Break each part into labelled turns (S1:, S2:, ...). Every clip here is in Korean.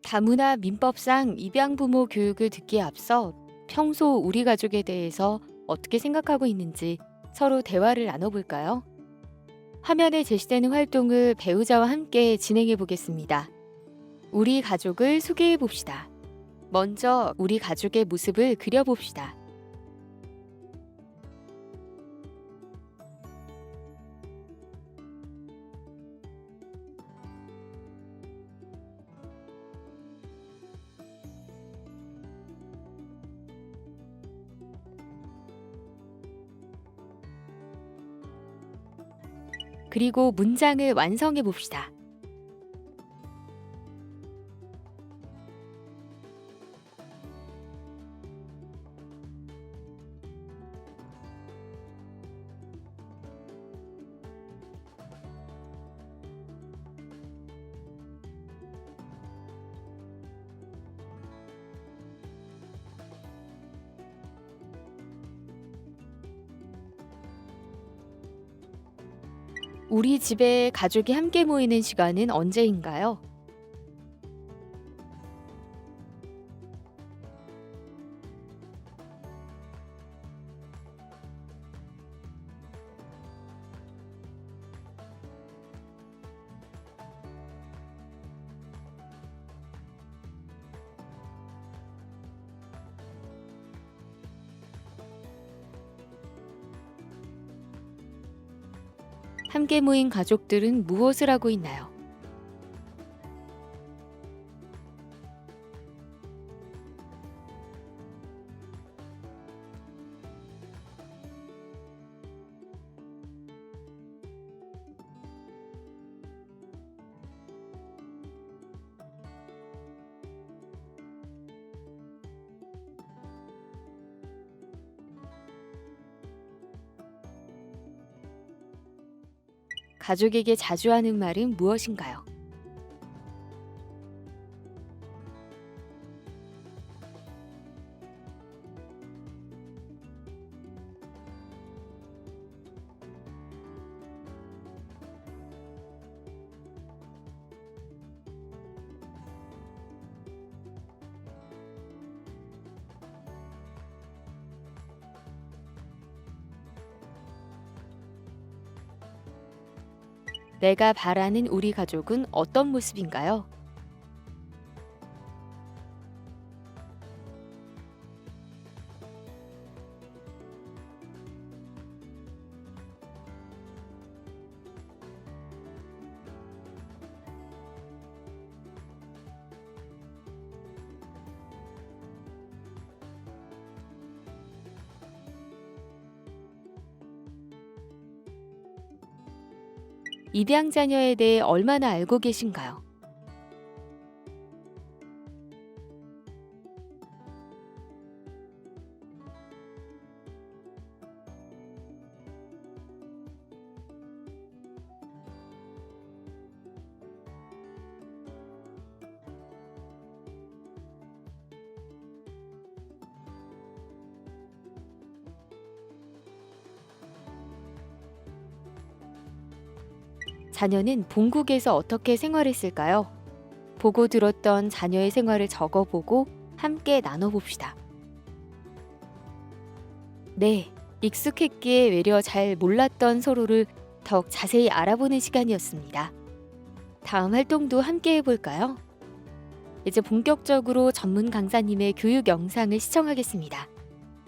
S1: 다문화 민법상 입양부모 교육을 듣기에 앞서 평소 우리 가족에 대해서 어떻게 생각하고 있는지 서로 대화를 나눠볼까요? 화면에 제시되는 활동을 배우자와 함께 진행해 보겠습니다. 우리 가족을 소개해 봅시다. 먼저 우리 가족의 모습을 그려봅시다. 그리고 문장을 완성해 봅시다. 우리 집에 가족이 함께 모이는 시간은 언제인가요? 함께 모인 가족들은 무엇을 하고 있나요? 가족에게 자주 하는 말은 무엇인가요? 내가 바라는 우리 가족은 어떤 모습인가요? 입양 자녀에 대해 얼마나 알고 계신가요? 자녀는 본국에서 어떻게 생활했을까요? 보고 들었던 자녀의 생활을 적어보고 함께 나눠봅시다. 네, 익숙했기에 외려 잘 몰랐던 서로를 더욱 자세히 알아보는 시간이었습니다. 다음 활동도 함께 해볼까요? 이제 본격적으로 전문 강사님의 교육 영상을 시청하겠습니다.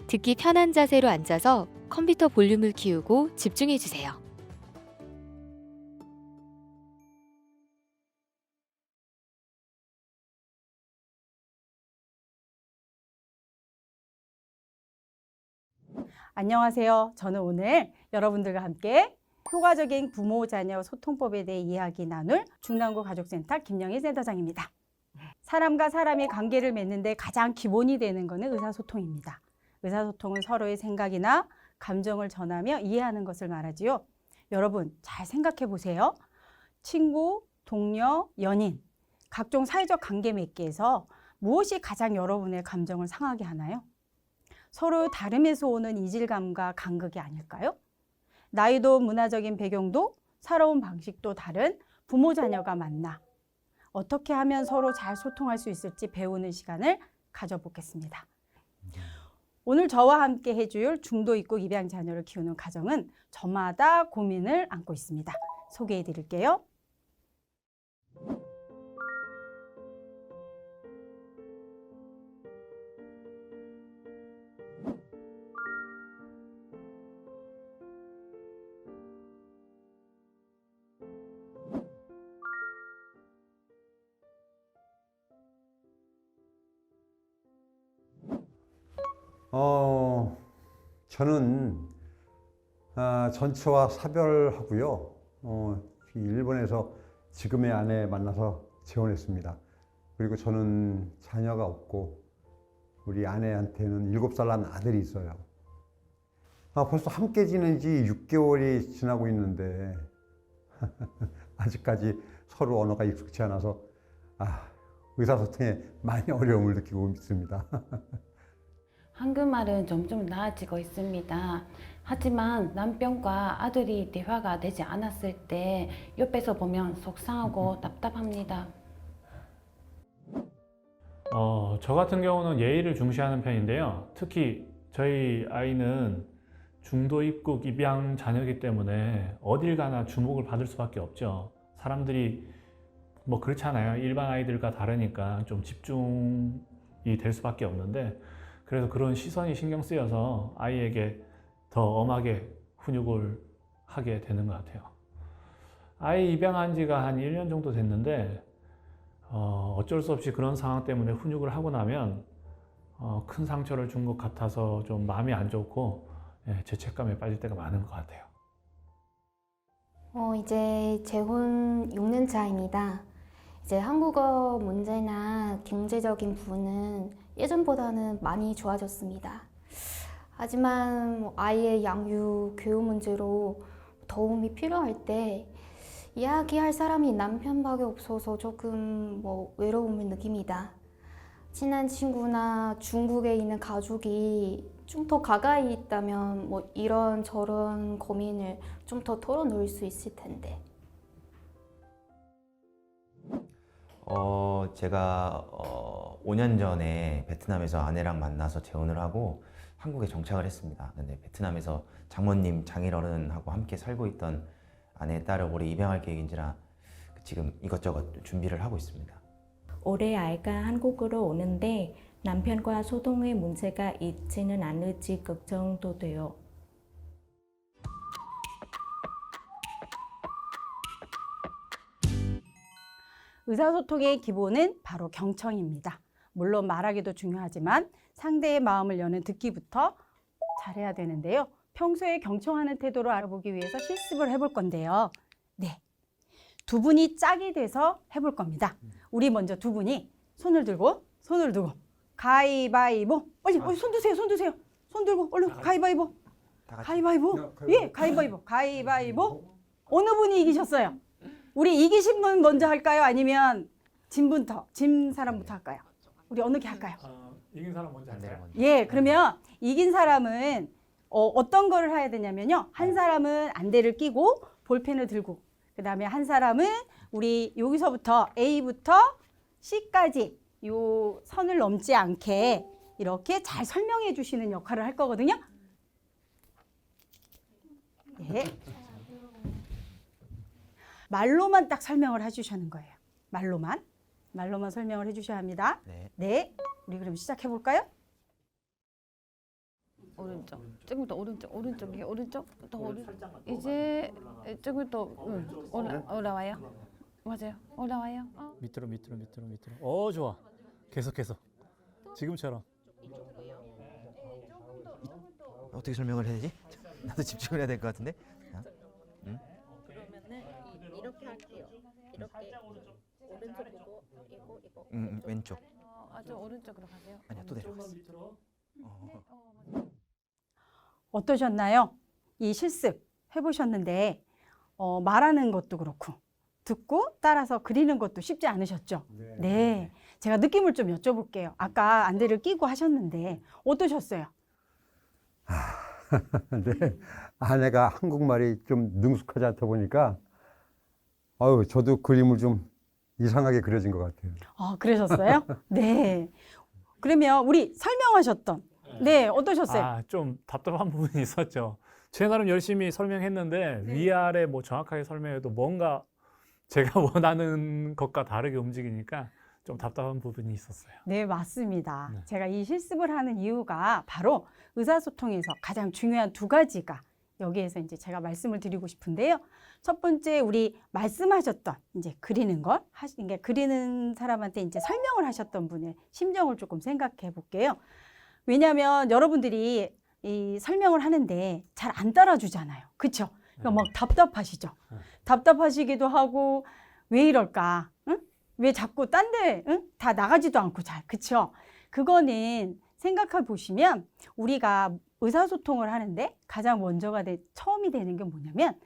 S1: 듣기 편한 자세로 앉아서 컴퓨터 볼륨을 키우고 집중해주세요.
S2: 안녕하세요. 저는 오늘 여러분들과 함께 효과적인 부모-자녀 소통법에 대해 이야기 나눌 중랑구 가족센터 김영희 센터장입니다. 사람과 사람이 관계를 맺는데 가장 기본이 되는 것은 의사소통입니다. 의사소통은 서로의 생각이나 감정을 전하며 이해하는 것을 말하지요. 여러분 잘 생각해 보세요. 친구, 동료, 연인, 각종 사회적 관계 맺기에서 무엇이 가장 여러분의 감정을 상하게 하나요? 서로 다름에서 오는 이질감과 간극이 아닐까요? 나이도 문화적인 배경도 살아온 방식도 다른 부모 자녀가 만나 어떻게 하면 서로 잘 소통할 수 있을지 배우는 시간을 가져보겠습니다. 오늘 저와 함께 해줄 중도 입국 입양 자녀를 키우는 가정은 저마다 고민을 안고 있습니다. 소개해 드릴게요.
S3: 저는 전체와 사별하고요. 일본에서 지금의 아내 만나서 재혼했습니다. 그리고 저는 자녀가 없고 우리 아내한테는 7살 난 아들이 있어요. 벌써 함께 지낸 지 6개월이 지나고 있는데 아직까지 서로 언어가 익숙치 않아서 의사소통에 많이 어려움을 느끼고 있습니다.
S4: 한국말은 점점 나아지고 있습니다. 하지만 남편과 아들이 대화가 되지 않았을 때 옆에서 보면 속상하고 답답합니다.
S5: 저 같은 경우는 예의를 중시하는 편인데요. 특히 저희 아이는 중도 입국 입양 자녀이기 때문에 어딜 가나 주목을 받을 수밖에 없죠. 사람들이 뭐 그렇잖아요. 일반 아이들과 다르니까 좀 집중이 될 수밖에 없는데, 그래서 그런 시선이 신경 쓰여서 아이에게 더 엄하게 훈육을 하게 되는 것 같아요. 아이 입양한 지가 한 1년 정도 됐는데 어쩔 수 없이 그런 상황 때문에 훈육을 하고 나면 큰 상처를 준 것 같아서 좀 마음이 안 좋고 죄책감에 빠질 때가 많은 것 같아요.
S6: 이제 재혼 6년 차입니다. 이제 한국어 문제나 경제적인 부분은 예전보다는 많이 좋아졌습니다. 하지만 아이의 양육, 교육 문제로 도움이 필요할 때 이야기할 사람이 남편밖에 없어서 조금 외로움을 느낍니다. 친한 친구나 중국에 있는 가족이 좀 더 가까이 있다면 이런 저런 고민을 좀 더 털어놓을 수 있을 텐데.
S7: 제가 5년 전에 베트남에서 아내랑 만나서 재혼을 하고 한국에 정착을 했습니다. 근데 베트남에서 장모님, 장인어른하고 함께 살고 있던 아내의 딸을 올해 입양할 계획인지라 지금 이것저것 준비를 하고 있습니다.
S8: 올해 아이가 한국으로 오는데 남편과 소통에 문제가 있지는 않을지 걱정도 돼요.
S2: 의사소통의 기본은 바로 경청입니다. 물론 말하기도 중요하지만 상대의 마음을 여는 듣기부터 잘해야 되는데요. 평소에 경청하는 태도를 알아보기 위해서 실습을 해볼 건데요. 네, 두 분이 짝이 돼서 해볼 겁니다. 우리 먼저 두 분이 손을 두고 가위바위보. 빨리 손 드세요. 손 들고 얼른 가위바위보. 가위바위보. 예, 가위바위보. 어느 분이 이기셨어요? 우리 이기신 분 먼저 할까요? 아니면 진 사람부터 할까요? 우리 어느 게 할까요?
S5: 이긴 사람 먼저 할까요?
S2: 예, 그러면 이긴 사람은 어떤 거를 해야 되냐면요. 한 사람은 안대를 끼고 볼펜을 들고, 그 다음에 한 사람은 우리 여기서부터 A부터 C까지 요 선을 넘지 않게 이렇게 잘 설명해 주시는 역할을 할 거거든요. 예. 말로만 딱 설명을 해주시는 거예요. 말로만 설명을 해주셔야 합니다. 네, 우리 그럼 시작해 볼까요?
S4: 오른쪽, 조금 더 오른쪽, 더 오른쪽. 이제 조금 더 올라와요. 맞아요, 올라와요.
S9: 밑으로. 좋아. 계속해서. 지금처럼.
S7: 어떻게 설명을 해야 되지? 나도 집중을 해야 될 것 같은데. 응?
S8: 이렇게 할게요. 이렇게 오른쪽 보고 이거.
S7: 왼쪽.
S4: 아주 오른쪽으로 가세요.
S7: 아니야, 또 내려갔어.
S2: 어떠셨나요? 이 실습 해보셨는데 말하는 것도 그렇고 듣고 따라서 그리는 것도 쉽지 않으셨죠? 네. 제가 느낌을 좀 여쭤볼게요. 아까 안대를 끼고 하셨는데 어떠셨어요?
S3: 네, 아내가 한국말이 좀 능숙하지 않다 보니까 저도 그림을 좀 이상하게 그려진 것 같아요.
S2: 아, 그러셨어요? 네. 그러면 우리 설명하셨던 네, 어떠셨어요?
S5: 아, 좀 답답한 부분이 있었죠. 제 나름 열심히 설명했는데
S2: 네.
S5: 위아래 뭐 정확하게 설명해도 뭔가 제가 원하는 것과 다르게 움직이니까 좀 답답한 부분이 있었어요.
S2: 네, 맞습니다.
S5: 네.
S2: 제가 이 실습을 하는 이유가 바로 의사소통에서 가장 중요한 두 가지가 여기에서 이제 제가 말씀을 드리고 싶은데요. 첫 번째, 우리 말씀하셨던 이제 그리는 것, 그러니까 그리는 사람한테 이제 설명을 하셨던 분의 심정을 조금 생각해 볼게요. 왜냐하면 여러분들이 이 설명을 하는데 잘 안 따라주잖아요. 그렇죠? 그러니까 막 답답하시죠.
S5: 네.
S2: 답답하시기도 하고 왜 이럴까? 응? 왜 자꾸 딴 데, 응? 다 나가지도 않고 잘, 그쵸? 그거는 생각해 보시면 우리가 의사소통을 하는데 가장 먼저가 처음이 되는 게 뭐냐면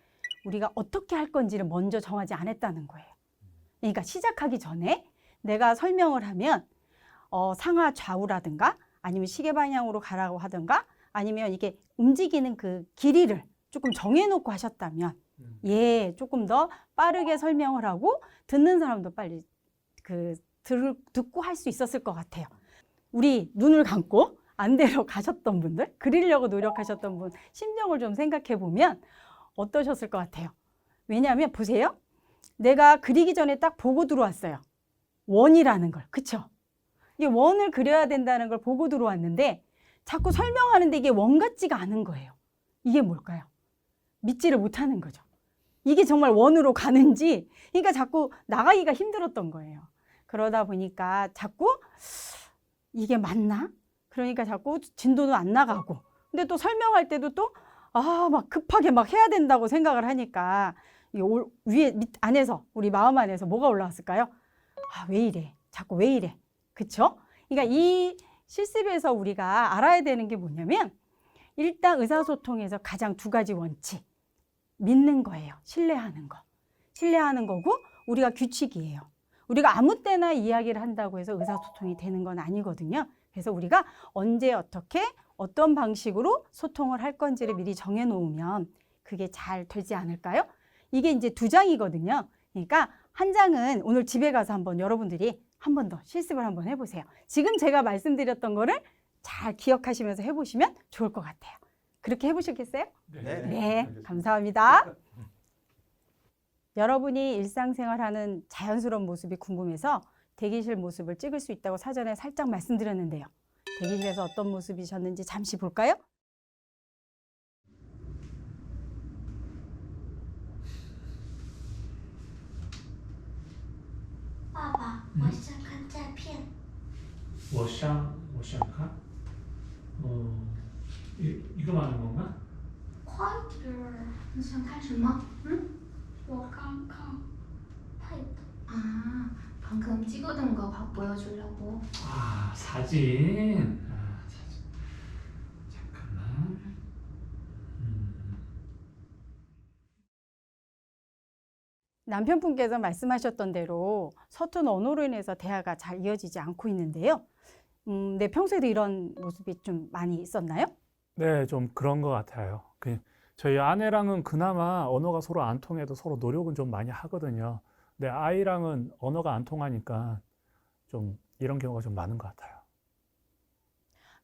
S2: 우리가 어떻게 할 건지를 먼저 정하지 않았다는 거예요. 그러니까 시작하기 전에 내가 설명을 하면 상하 좌우라든가 아니면 시계 방향으로 가라고 하든가 아니면 이게 움직이는 그 길이를 조금 정해놓고 하셨다면 예, 조금 더 빠르게 설명을 하고 듣는 사람도 빨리 듣고 할 수 있었을 것 같아요. 우리 눈을 감고 안대로 가셨던 분들, 그리려고 노력하셨던 분 심정을 좀 생각해 보면 어떠셨을 것 같아요? 왜냐하면 보세요. 내가 그리기 전에 딱 보고 들어왔어요. 원이라는 걸, 그쵸? 이게 원을 그려야 된다는 걸 보고 들어왔는데 자꾸 설명하는데 이게 원 같지가 않은 거예요. 이게 뭘까요? 믿지를 못하는 거죠. 이게 정말 원으로 가는지, 그러니까 자꾸 나가기가 힘들었던 거예요. 그러다 보니까 자꾸 이게 맞나? 그러니까 자꾸 진도는 안 나가고. 근데 또 설명할 때도 또, 막 급하게 막 해야 된다고 생각을 하니까, 이게 위에, 안에서, 우리 마음 안에서 뭐가 올라왔을까요? 왜 이래? 자꾸 왜 이래? 그쵸? 그러니까 이 실습에서 우리가 알아야 되는 게 뭐냐면, 일단 의사소통에서 가장 두 가지 원칙. 믿는 거예요. 신뢰하는 거. 신뢰하는 거고 우리가 규칙이에요. 우리가 아무 때나 이야기를 한다고 해서 의사소통이 되는 건 아니거든요. 그래서 우리가 언제 어떻게 어떤 방식으로 소통을 할 건지를 미리 정해놓으면 그게 잘 되지 않을까요? 이게 이제 2장이거든요. 그러니까 한 장은 오늘 집에 가서 한번 여러분들이 한 번 더 실습을 한번 해보세요. 지금 제가 말씀드렸던 거를 잘 기억하시면서 해보시면 좋을 것 같아요. 그렇게 해보시겠어요? 네, 감사합니다. 여러분이 일상생활하는 자연스러운 모습이 궁금해서 대기실 모습을 찍을 수 있다고 사전에 살짝 말씀드렸는데요. 대기실에서 어떤 모습이셨는지 잠시 볼까요?
S10: 아빠, 我想看照片。
S5: 我想看. 이거 말하는 건가?
S10: 快点儿！你想看什么？我刚看配的。
S6: 아, 방금 찍어둔 거 보여주려고.
S5: 아, 사진. 사진. 잠깐만.
S2: 남편분께서 말씀하셨던 대로 서툰 언어로 인해서 대화가 잘 이어지지 않고 있는데요. 네, 평소에도 이런 모습이 좀 많이 있었나요?
S5: 네, 좀 그런 것 같아요. 저희 아내랑은 그나마 언어가 서로 안 통해도 서로 노력은 좀 많이 하거든요. 근데 아이랑은 언어가 안 통하니까 좀 이런 경우가 좀 많은 것 같아요.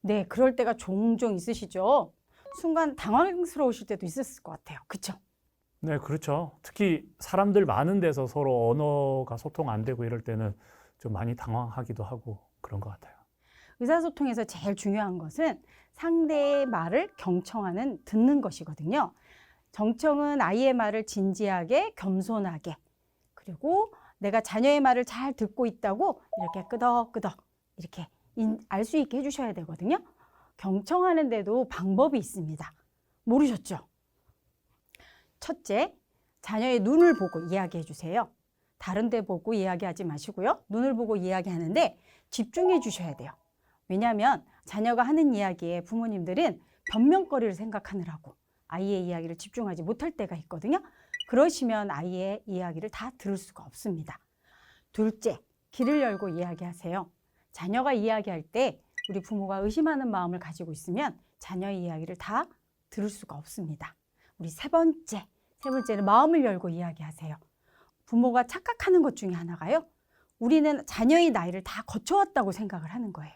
S2: 네, 그럴 때가 종종 있으시죠? 순간 당황스러우실 때도 있었을 것 같아요. 그렇죠?
S5: 네, 그렇죠. 특히 사람들 많은 데서 서로 언어가 소통 안 되고 이럴 때는 좀 많이 당황하기도 하고 그런 것 같아요.
S2: 의사소통에서 제일 중요한 것은 상대의 말을 경청하는 듣는 것이거든요. 정청은 아이의 말을 진지하게 겸손하게 그리고 내가 자녀의 말을 잘 듣고 있다고 이렇게 끄덕끄덕 이렇게 알 수 있게 해주셔야 되거든요. 경청하는데도 방법이 있습니다. 모르셨죠? 첫째, 자녀의 눈을 보고 이야기해 주세요. 다른 데 보고 이야기하지 마시고요. 눈을 보고 이야기하는데 집중해 주셔야 돼요. 왜냐하면 자녀가 하는 이야기에 부모님들은 변명거리를 생각하느라고 아이의 이야기를 집중하지 못할 때가 있거든요. 그러시면 아이의 이야기를 다 들을 수가 없습니다. 둘째, 귀를 열고 이야기하세요. 자녀가 이야기할 때 우리 부모가 의심하는 마음을 가지고 있으면 자녀의 이야기를 다 들을 수가 없습니다. 우리 세 번째는 마음을 열고 이야기하세요. 부모가 착각하는 것 중에 하나가요. 우리는 자녀의 나이를 다 거쳐왔다고 생각을 하는 거예요.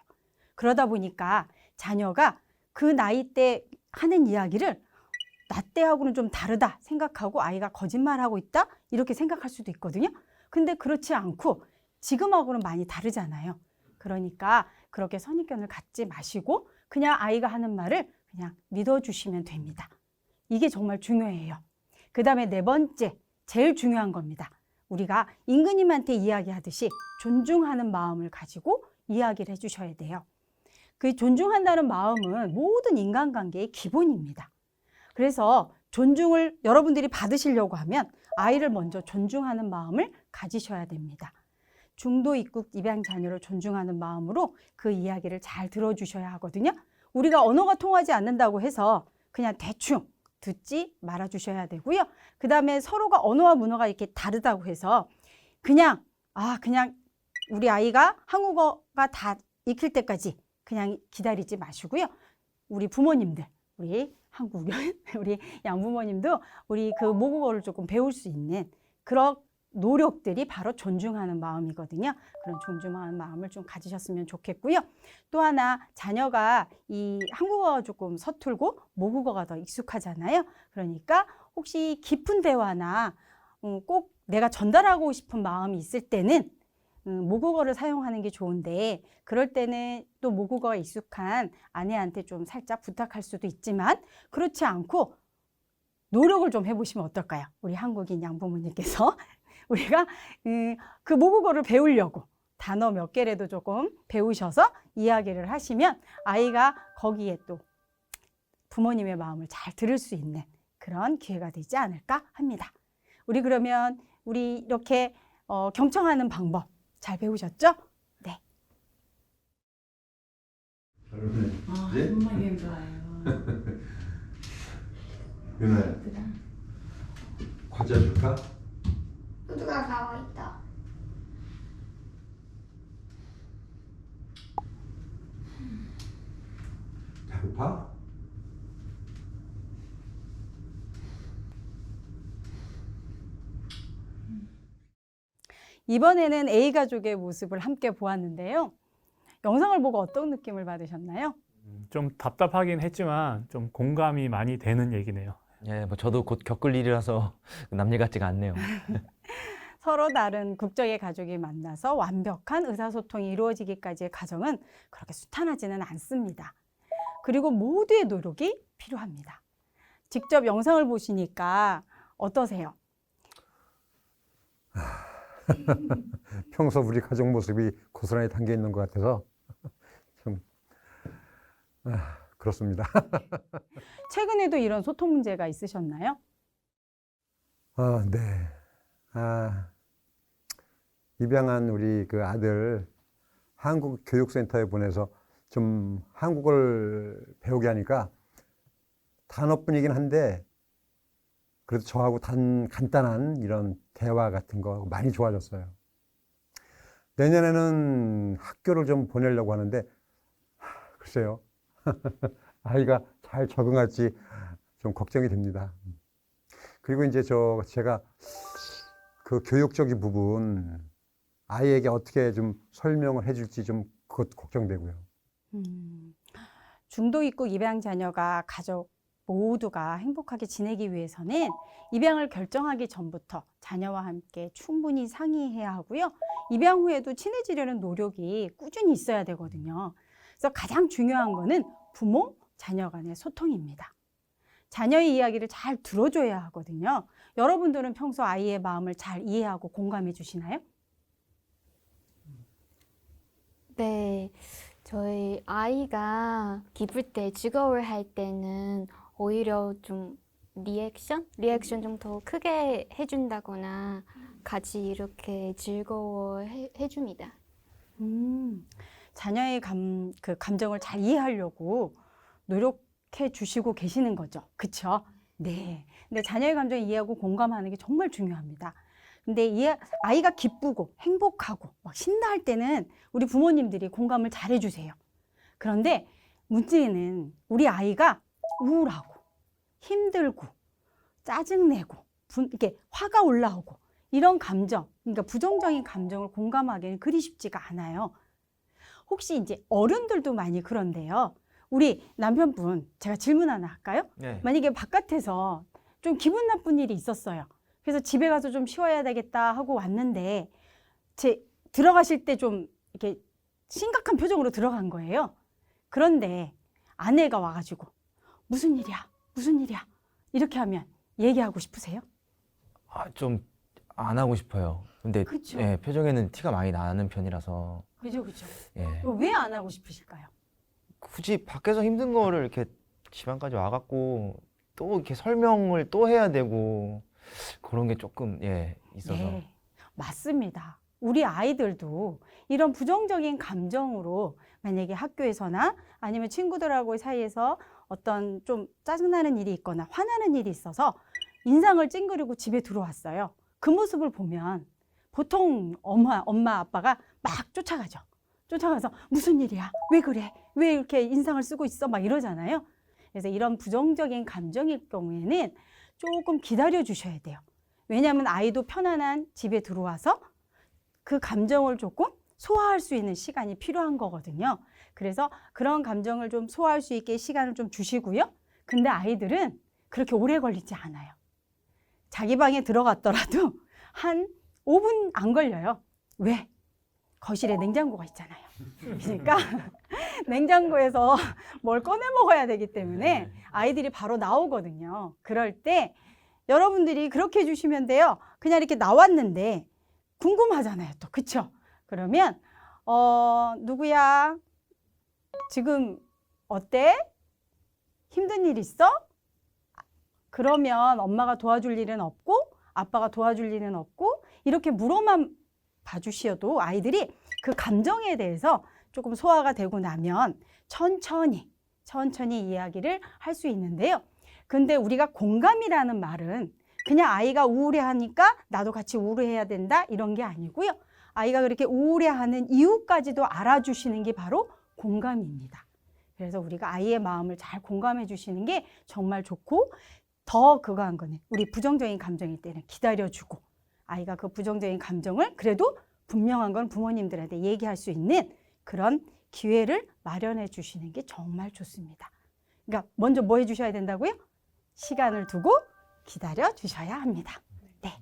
S2: 그러다 보니까 자녀가 그 나이 때 하는 이야기를 나 때하고는 좀 다르다 생각하고 아이가 거짓말하고 있다 이렇게 생각할 수도 있거든요. 근데 그렇지 않고 지금하고는 많이 다르잖아요. 그러니까 그렇게 선입견을 갖지 마시고 그냥 아이가 하는 말을 그냥 믿어주시면 됩니다. 이게 정말 중요해요. 그 다음에 네 번째, 제일 중요한 겁니다. 우리가 임금님한테 이야기하듯이 존중하는 마음을 가지고 이야기를 해주셔야 돼요. 그 존중한다는 마음은 모든 인간관계의 기본입니다. 그래서 존중을 여러분들이 받으시려고 하면 아이를 먼저 존중하는 마음을 가지셔야 됩니다. 중도 입국 입양 자녀를 존중하는 마음으로 그 이야기를 잘 들어주셔야 하거든요. 우리가 언어가 통하지 않는다고 해서 그냥 대충 듣지 말아주셔야 되고요. 그 다음에 서로가 언어와 문화가 이렇게 다르다고 해서 그냥 우리 아이가 한국어가 다 익힐 때까지 그냥 기다리지 마시고요. 우리 부모님들, 우리 한국인, 우리 양부모님도 우리 그 모국어를 조금 배울 수 있는 그런 노력들이 바로 존중하는 마음이거든요. 그런 존중하는 마음을 좀 가지셨으면 좋겠고요. 또 하나 자녀가 이 한국어가 조금 서툴고 모국어가 더 익숙하잖아요. 그러니까 혹시 깊은 대화나 꼭 내가 전달하고 싶은 마음이 있을 때는 모국어를 사용하는 게 좋은데 그럴 때는 또 모국어가 익숙한 아내한테 좀 살짝 부탁할 수도 있지만 그렇지 않고 노력을 좀 해보시면 어떨까요? 우리 한국인 양부모님께서 우리가 그 모국어를 배우려고 단어 몇 개라도 조금 배우셔서 이야기를 하시면 아이가 거기에 또 부모님의 마음을 잘 들을 수 있는 그런 기회가 되지 않을까 합니다. 우리 그러면 우리 이렇게 경청하는 방법 잘 배우셨죠? 네.
S4: 정말 힘들어요.
S3: 윤아야, 과자 줄까?
S10: 모두가 나와 있다.
S3: 배고파?
S2: 이번에는 A가족의 모습을 함께 보았는데요. 영상을 보고 어떤 느낌을 받으셨나요?
S5: 좀 답답하긴 했지만 좀 공감이 많이 되는 얘기네요.
S11: 예, 뭐 저도 곧 겪을 일이라서 남일 같지가 않네요.
S2: 서로 다른 국적의 가족이 만나서 완벽한 의사소통이 이루어지기까지의 과정은 그렇게 순탄하지는 않습니다. 그리고 모두의 노력이 필요합니다. 직접 영상을 보시니까 어떠세요?
S3: 평소 우리 가족 모습이 고스란히 담겨 있는 것 같아서 좀 그렇습니다.
S2: 최근에도 이런 소통 문제가 있으셨나요?
S3: 네. 입양한 우리 그 아들 한국 교육센터에 보내서 좀 한국어를 배우게 하니까 단어뿐이긴 한데 그래도 저하고 간단한 이런 대화 같은 거 많이 좋아졌어요. 내년에는 학교를 좀 보내려고 하는데 글쎄요. 아이가 잘 적응할지 좀 걱정이 됩니다. 그리고 이제 제가 그 교육적인 부분 아이에게 어떻게 좀 설명을 해줄지 좀 그것 걱정되고요.
S2: 중도 입국 입양 자녀가 가족 모두가 행복하게 지내기 위해서는 입양을 결정하기 전부터 자녀와 함께 충분히 상의해야 하고요. 입양 후에도 친해지려는 노력이 꾸준히 있어야 되거든요. 그래서 가장 중요한 거는 부모, 자녀 간의 소통입니다. 자녀의 이야기를 잘 들어줘야 하거든요. 여러분들은 평소 아이의 마음을 잘 이해하고 공감해 주시나요?
S12: 네, 저희 아이가 기쁠 때, 즐거워할 때는 오히려 좀 리액션 좀 더 크게 해준다거나 같이 이렇게 즐거워해 줍니다.
S2: 자녀의 감정을 잘 이해하려고 노력해 주시고 계시는 거죠. 그렇죠? 네. 근데 자녀의 감정을 이해하고 공감하는 게 정말 중요합니다. 근데 아이가 기쁘고 행복하고 막 신나할 때는 우리 부모님들이 공감을 잘 해주세요. 그런데 문제는 우리 아이가 우울하고 힘들고 짜증내고 이렇게 화가 올라오고 이런 감정, 그러니까 부정적인 감정을 공감하기는 그리 쉽지가 않아요. 혹시 이제 어른들도 많이 그런데요. 우리 남편분, 제가 질문 하나 할까요?
S7: 네.
S2: 만약에 바깥에서 좀 기분 나쁜 일이 있었어요. 그래서 집에 가서 좀 쉬어야 되겠다 하고 왔는데 들어가실 때 좀 이렇게 심각한 표정으로 들어간 거예요. 그런데 아내가 와가지고 무슨 일이야? 무슨 일이야? 이렇게 하면 얘기하고 싶으세요?
S11: 좀 안 하고 싶어요. 근데
S2: 그쵸.
S11: 예, 표정에는 티가 많이 나는 편이라서
S2: 그죠, 그죠.
S11: 예.
S2: 왜 안 하고 싶으실까요?
S11: 굳이 밖에서 힘든 거를 이렇게 집안까지 와갖고 또 이렇게 설명을 또 해야 되고 그런 게 조금 있어서.
S2: 네, 맞습니다. 우리 아이들도 이런 부정적인 감정으로 만약에 학교에서나 아니면 친구들하고 사이에서 어떤 좀 짜증나는 일이 있거나 화나는 일이 있어서 인상을 찡그리고 집에 들어왔어요. 그 모습을 보면 보통 엄마, 아빠가 막 쫓아가죠. 쫓아가서 무슨 일이야? 왜 그래? 왜 이렇게 인상을 쓰고 있어? 막 이러잖아요. 그래서 이런 부정적인 감정일 경우에는 조금 기다려 주셔야 돼요. 왜냐하면 아이도 편안한 집에 들어와서 그 감정을 조금 소화할 수 있는 시간이 필요한 거거든요. 그래서 그런 감정을 좀 소화할 수 있게 시간을 좀 주시고요. 근데 아이들은 그렇게 오래 걸리지 않아요. 자기 방에 들어갔더라도 한 5분 안 걸려요. 왜? 거실에 냉장고가 있잖아요. 그러니까 냉장고에서 뭘 꺼내 먹어야 되기 때문에 아이들이 바로 나오거든요. 그럴 때 여러분들이 그렇게 해주시면 돼요. 그냥 이렇게 나왔는데 궁금하잖아요. 또 그쵸? 그러면 누구야? 지금 어때? 힘든 일 있어? 그러면 엄마가 도와줄 일은 없고 아빠가 도와줄 일은 없고 이렇게 물어만 봐주셔도 아이들이 그 감정에 대해서 조금 소화가 되고 나면 천천히 이야기를 할 수 있는데요. 근데 우리가 공감이라는 말은 그냥 아이가 우울해하니까 나도 같이 우울해야 된다 이런 게 아니고요. 아이가 그렇게 우울해하는 이유까지도 알아주시는 게 바로 공감입니다. 그래서 우리가 아이의 마음을 잘 공감해 주시는 게 정말 좋고 더 그거 한 거는 우리 부정적인 감정일 때는 기다려주고 아이가 그 부정적인 감정을 그래도 분명한 건 부모님들한테 얘기할 수 있는 그런 기회를 마련해 주시는 게 정말 좋습니다. 그러니까 먼저 뭐 해 주셔야 된다고요? 시간을 두고 기다려 주셔야 합니다. 네.